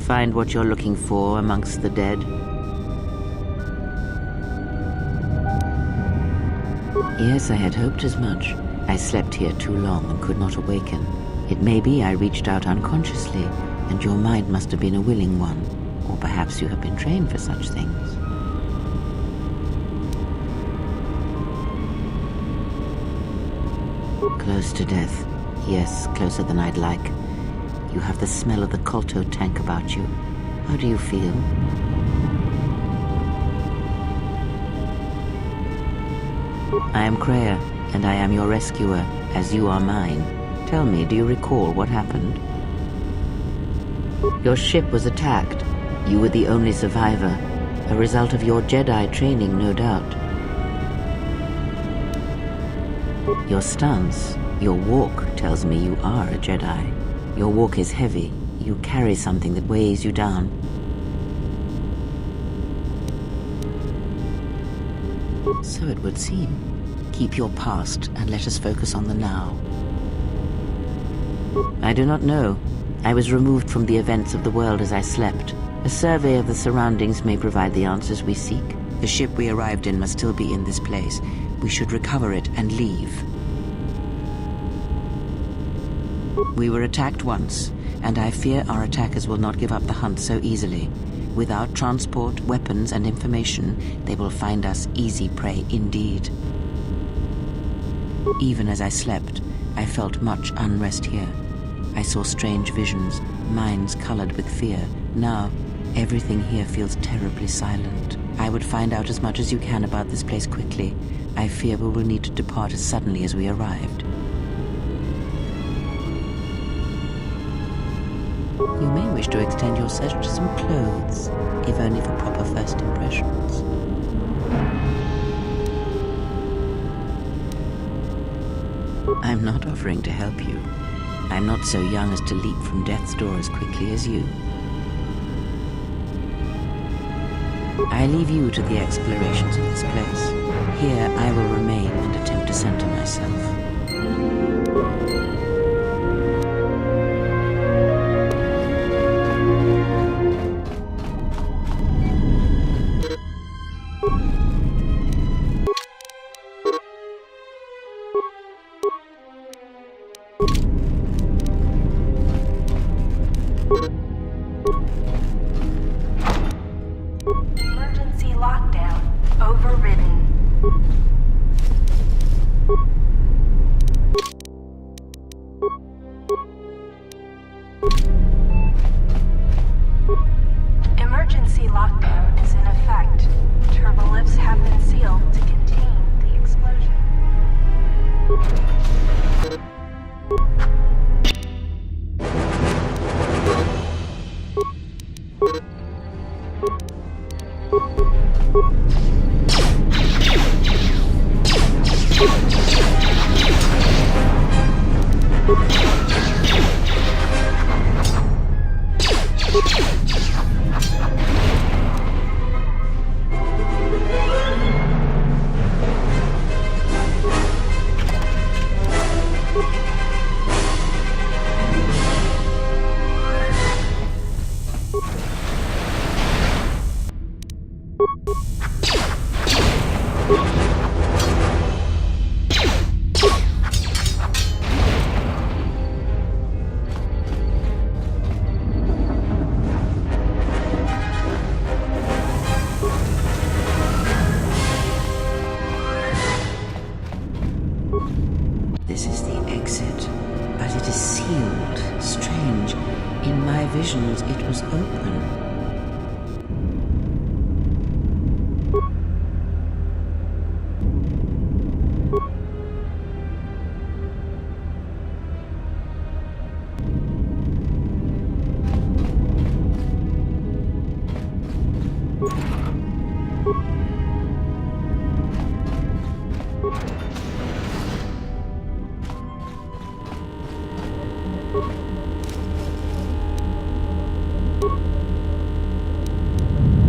Find what you're looking for amongst the dead? Yes, I had hoped as much. I slept here too long and could not awaken. It may be I reached out unconsciously, and your mind must have been a willing one. Or perhaps you have been trained for such things. Close to death. Yes, closer than I'd like. You have the smell of the KotOR tank about you. How do you feel? I am Kreia, and I am your rescuer, as you are mine. Tell me, do you recall what happened? Your ship was attacked. You were the only survivor, a result of your Jedi training, no doubt. Your stance, your walk tells me you are a Jedi. Your walk is heavy. You carry something that weighs you down. So it would seem. Keep your past and let us focus on the now. I do not know. I was removed from the events of the world as I slept. A survey of the surroundings may provide the answers we seek. The ship we arrived in must still be in this place. We should recover it and leave. We were attacked once, and I fear our attackers will not give up the hunt so easily. Without transport, weapons, and information, they will find us easy prey indeed. Even as I slept, I felt much unrest here. I saw strange visions, minds colored with fear. Now, everything here feels terribly silent. I would find out as much as you can about this place quickly. I fear we will need to depart as suddenly as we arrived. You may wish to extend your search to some clothes, if only for proper first impressions. I'm not offering to help you. I'm not so young as to leap from death's door as quickly as you. I leave you to the explorations of this place. Here I will remain and attempt to center myself. Emergency lockdown overridden. Emergency lockdown is in effect. Turbolifts have been sealed to contain the explosion. This is the exit, but it is sealed. Strange. In my visions, it was open.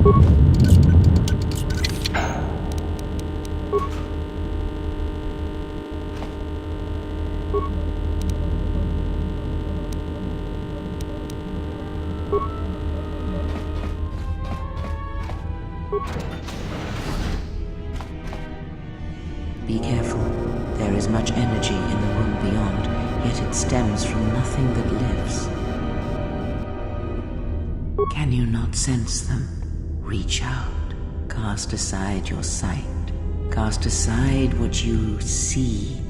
Be careful. There is much energy in the room beyond, yet it stems from nothing that lives. Can you not sense them? Reach out. Cast aside your sight. Cast aside what you see,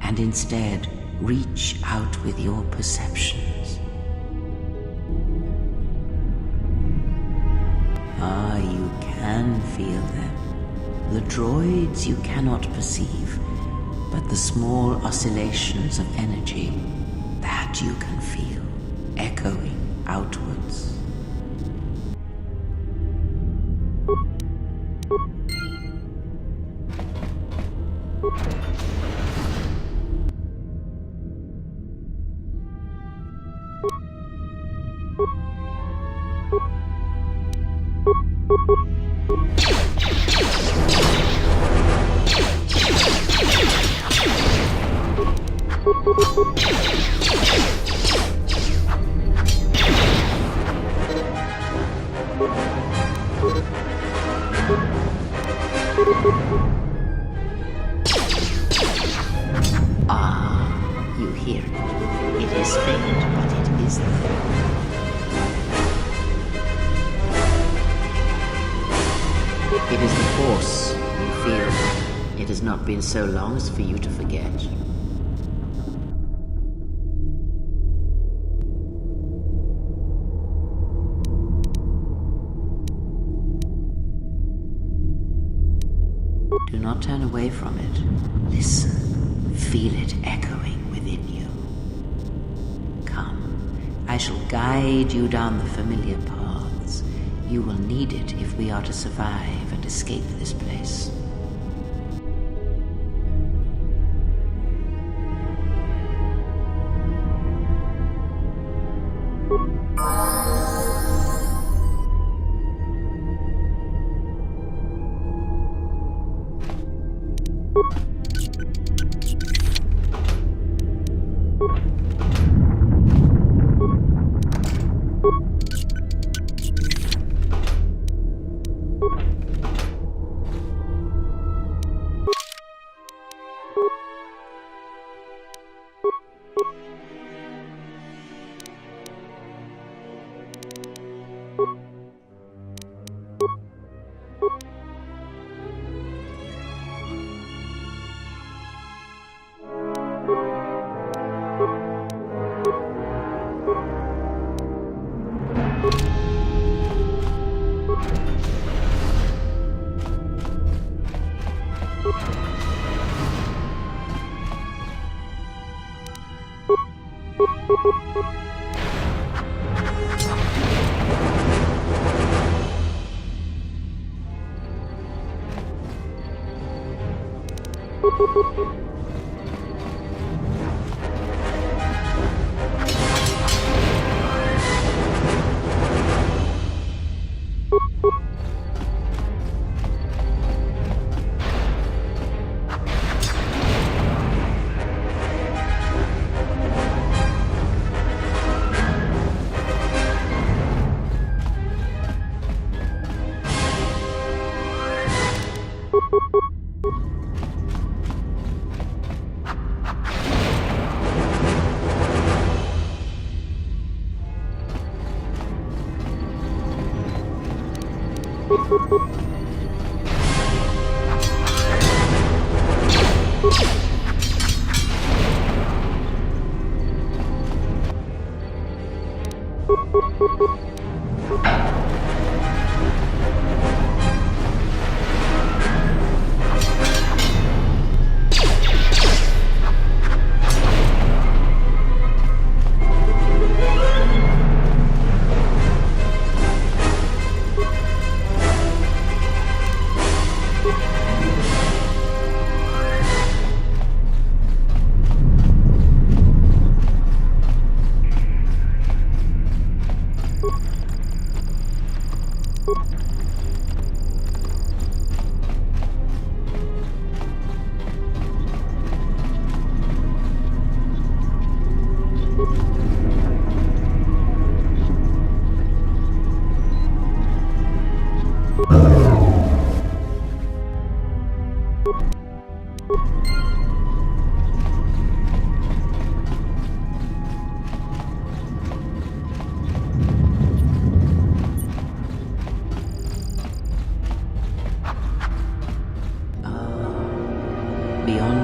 and instead reach out with your perceptions. Ah, you can feel them. The droids you cannot perceive, but the small oscillations of energy, that you can feel, echoing outwards. Ah, you hear it. It is faint, but it is there. It is the Force, you feel. It has not been so long as for you to forget. Do not turn away from it. Listen. Feel it echoing within you. Come. I shall guide you down the familiar paths. You will need it if we are to survive and escape this place. Beyond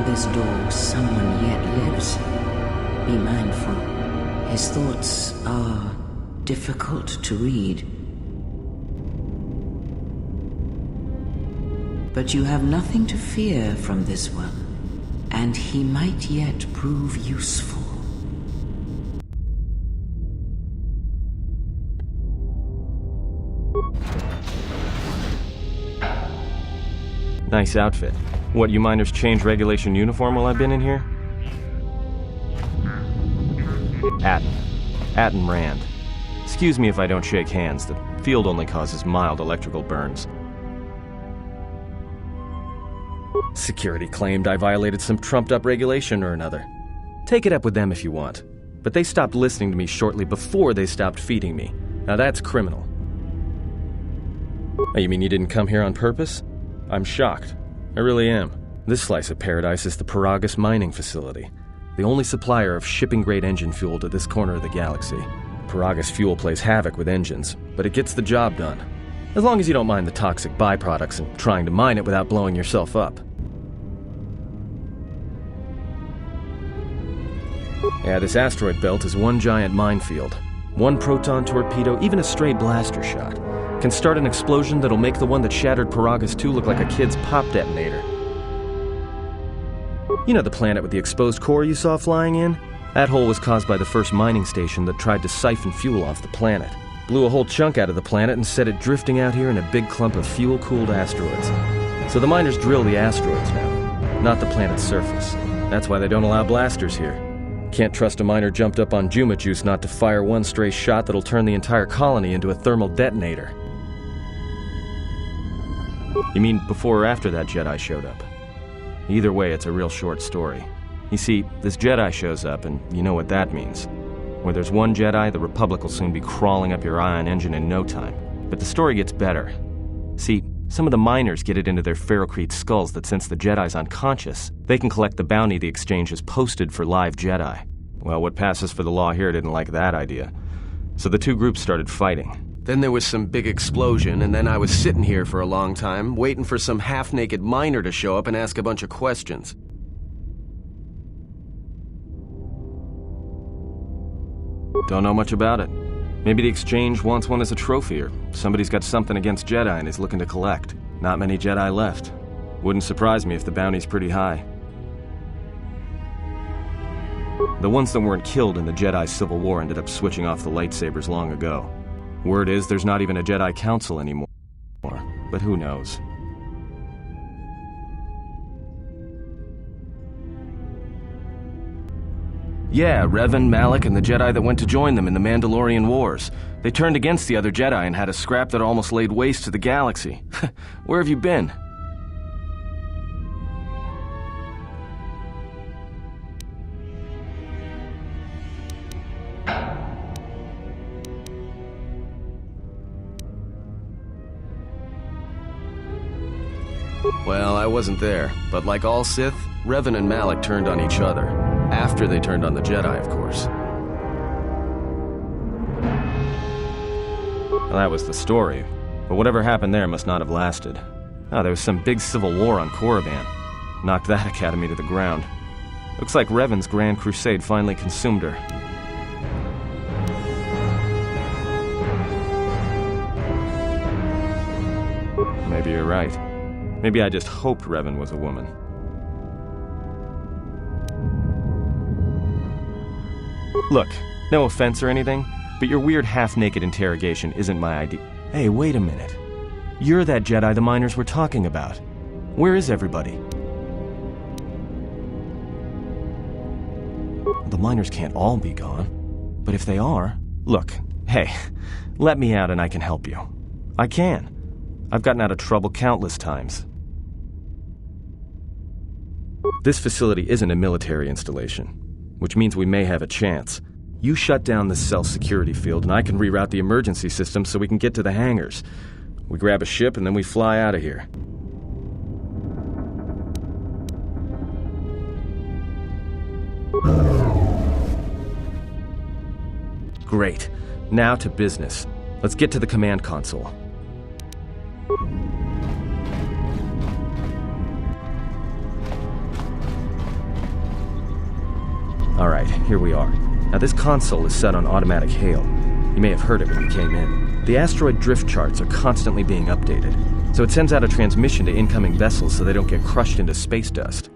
this door, someone yet lives. Be mindful. His thoughts are difficult to read. But you have nothing to fear from this one, and he might yet prove useful. Nice outfit. What, you miners change regulation uniform while I've been in here? Atten Rand. Excuse me if I don't shake hands. The field only causes mild electrical burns. Security claimed I violated some trumped-up regulation or another. Take it up with them if you want. But they stopped listening to me shortly before they stopped feeding me. Now that's criminal. Oh, you mean you didn't come here on purpose? I'm shocked. I really am. This slice of paradise is the Paragus mining facility, the only supplier of shipping-grade engine fuel to this corner of the galaxy. Paragus fuel plays havoc with engines, but it gets the job done. As long as you don't mind the toxic byproducts and trying to mine it without blowing yourself up. Yeah, this asteroid belt is one giant minefield. One proton torpedo, even a stray blaster shot, can start an explosion that'll make the one that shattered Paragus 2 look like a kid's pop detonator. You know the planet with the exposed core you saw flying in? That hole was caused by the first mining station that tried to siphon fuel off the planet. Blew a whole chunk out of the planet and set it drifting out here in a big clump of fuel-cooled asteroids. So the miners drill the asteroids now, not the planet's surface. That's why they don't allow blasters here. Can't trust a miner jumped up on Juma Juice not to fire one stray shot that'll turn the entire colony into a thermal detonator. You mean before or after that Jedi showed up? Either way, it's a real short story. You see, this Jedi shows up, and you know what that means. Where there's one Jedi, the Republic will soon be crawling up your ion engine in no time. But the story gets better. See, some of the miners get it into their ferrocrete skulls that since the Jedi's unconscious, they can collect the bounty the exchange has posted for live Jedi. Well, what passes for the law here didn't like that idea. So the two groups started fighting. Then there was some big explosion, and then I was sitting here for a long time, waiting for some half-naked miner to show up and ask a bunch of questions. Don't know much about it. Maybe the exchange wants one as a trophy, or somebody's got something against Jedi and is looking to collect. Not many Jedi left. Wouldn't surprise me if the bounty's pretty high. The ones that weren't killed in the Jedi Civil War ended up switching off the lightsabers long ago. Word is there's not even a Jedi Council anymore, but who knows? Yeah, Revan, Malak, and the Jedi that went to join them in the Mandalorian Wars. They turned against the other Jedi and had a scrap that almost laid waste to the galaxy. Where have you been? Well, I wasn't there, but like all Sith, Revan and Malak turned on each other. After they turned on the Jedi, of course. Well, that was the story, but whatever happened there must not have lasted. Oh, there was some big civil war on Korriban. Knocked that academy to the ground. Looks like Revan's Grand Crusade finally consumed her. Maybe you're right. Maybe I just hoped Revan was a woman. Look, no offense or anything, but your weird half-naked interrogation isn't my idea. Hey, wait a minute. You're that Jedi the miners were talking about. Where is everybody? The miners can't all be gone. But if they are... Look, hey, let me out and I can help you. I can. I've gotten out of trouble countless times. This facility isn't a military installation, which means we may have a chance. You shut down the cell security field and I can reroute the emergency system so we can get to the hangars. We grab a ship and then we fly out of here. Great. Now to business. Let's get to the command console. Alright, here we are. Now this console is set on automatic hail. You may have heard it when you came in. The asteroid drift charts are constantly being updated, so it sends out a transmission to incoming vessels so they don't get crushed into space dust.